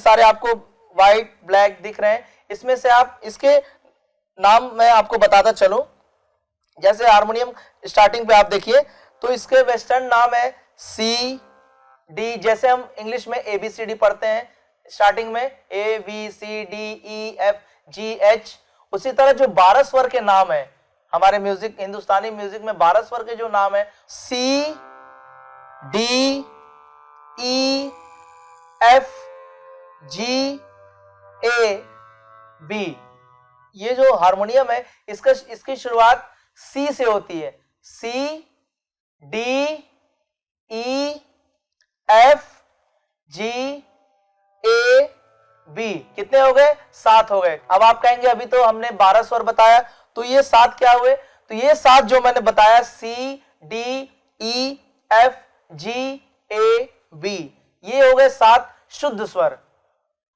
सारे आपको white black दिख रहे हैं, इसमें से आप इसके नाम मैं आपको बताता चलूं। जैसे हारमोनियम स्टार्टिंग पे आप देखिए तो इसके वेस्टर्न नाम है सी डी, जैसे हम इंग्लिश में ABCD पढ़ते हैं स्टार्टिंग में ABCDEFGH, उसी तरह जो 12 स्वर के नाम है हमारे म्यूजिक, हिंदुस्तानी म्यूजिक में 12 स्वर के जो नाम है C D E F G A B, ये जो हारमोनियम है इसकी शुरुआत C से होती है। C D E F G A B, कितने हो गए? 7 हो गए। अब आप कहेंगे अभी तो हमने 12 स्वर बताया, तो ये 7 क्या हुए? तो ये 7 जो मैंने बताया C D E F G A B, ये हो गए 7 शुद्ध स्वर।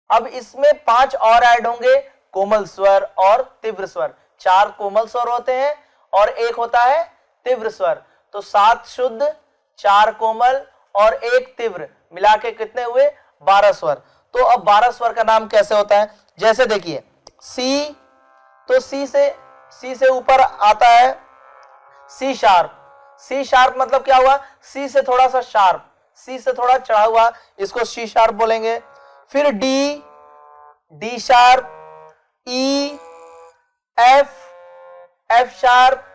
अब इसमें 5 और ऐड होंगे, कोमल स्वर और तीव्र स्वर। 4 कोमल स्वर होते हैं और 1 होता है तीव्र स्वर। तो 7 शुद्ध, 4 कोमल और 1 तीव्र, मिला के कितने हुए? 12 स्वर। तो अब 12 स्वर का नाम कैसे होता है? जैसे देखिए सी, तो सी से ऊपर आता है सी शार्प। सी शार्प मतलब क्या हुआ? सी से थोड़ा सा शार्प, सी से थोड़ा चढ़ा हुआ, इसको सी शार्प बोलेंगे। फिर डी, डी शार्प, ई, एफ, एफ शार्प,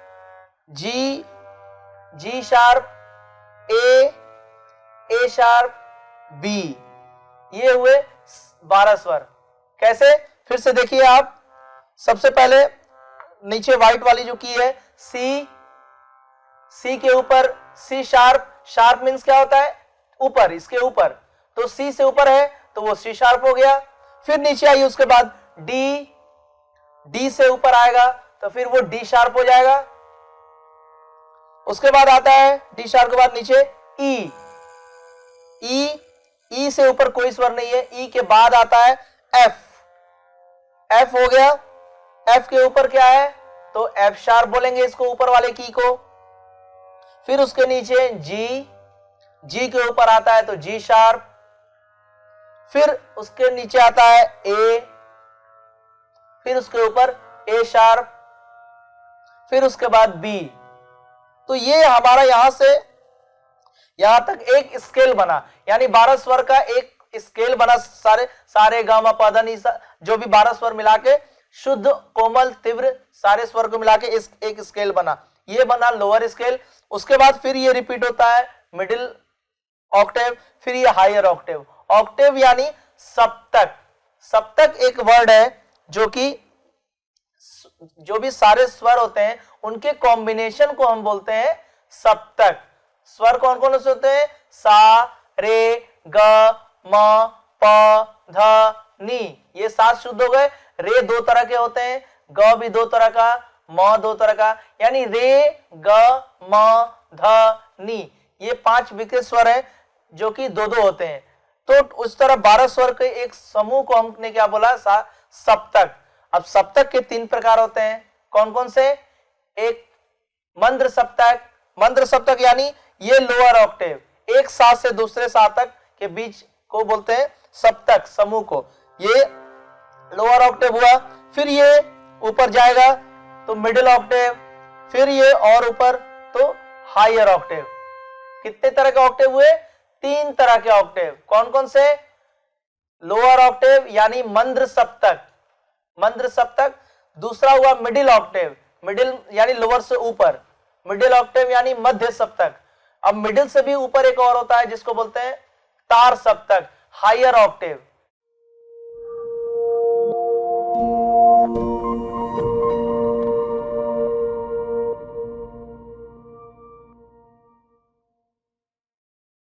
जी, जी शार्प, ए शार्प, बी, ये हुए 12 स्वर। कैसे? फिर से देखिए आप, सबसे पहले नीचे व्हाइट वाली जो की है सी, सी के ऊपर सी शार्प, शार्प मीन्स क्या होता है? ऊपर, इसके ऊपर, तो सी से ऊपर है तो वो सी शार्प हो गया। फिर नीचे आइए, उसके बाद डी, डी से ऊपर आएगा तो फिर वो डी शार्प हो जाएगा। उसके बाद आता है डी शार्प के बाद नीचे ई, ई से ऊपर कोई स्वर नहीं है। ई के बाद आता है एफ, एफ हो गया। एफ के ऊपर क्या है? तो एफ शार्प बोलेंगे इसको, ऊपर वाले की को। फिर उसके नीचे जी, जी के ऊपर आता है तो जी शार्प। फिर उसके नीचे आता है ए, फिर उसके ऊपर ए शार्प, फिर उसके बाद बी। तो ये हमारा यहां से यहां तक एक स्केल बना, यानी 12 स्वर का एक स्केल बना। सारे गामा पा नी सा, जो भी 12 स्वर मिला के, शुद्ध, कोमल, तीव्र, सारे स्वर को मिला के एक स्केल बना। ये बना लोअर स्केल। उसके बाद फिर ये रिपीट होता है मिडिल ऑक्टेव, फिर ये हायर ऑक्टेव। ऑक्टेव यानी सप्तक। सप्तक एक वर्ड है जो कि जो भी सारे स्वर होते हैं उनके कॉम्बिनेशन को हम बोलते हैं सप्तक। स्वर कौन कौन से होते हैं? सा, रे, ग, म, प, ध, नी, ये 7 शुद्ध हो गए। रे 2 तरह के होते हैं, ग भी 2 तरह का, म 2 तरह का, यानी रे, ग, म, ध, नी, ये 5 विकृत स्वर हैं जो कि 2-2 होते हैं। तो उस तरह 12 स्वर के एक समूह को हमने क्या बोला? सप्तक। अब सप्तक के 3 प्रकार होते हैं। कौन कौन से? एक मंद्र सप्तक। मंद्र सप्तक यानी ये लोअर ऑक्टेव, एक साथ से दूसरे साथ तक के बीच को बोलते हैं सप्तक समूह को। ये लोअर ऑक्टेव हुआ। फिर ये ऊपर जाएगा तो मिडिल ऑक्टेव, फिर ये और ऊपर तो हायर ऑक्टेव। कितने तरह के ऑक्टेव हुए? 3 तरह के ऑक्टेव। कौन कौन से? लोअर ऑक्टेव यानी मंद्र सप्तक, मंद्र सप्तक। दूसरा हुआ मिडिल ऑक्टेव, मिडिल यानी लोअर से ऊपर, मिडिल ऑक्टेव यानी मध्य सप्तक। अब मिडिल से भी ऊपर एक और होता है जिसको बोलते हैं तार सप्तक, हायर ऑक्टेव।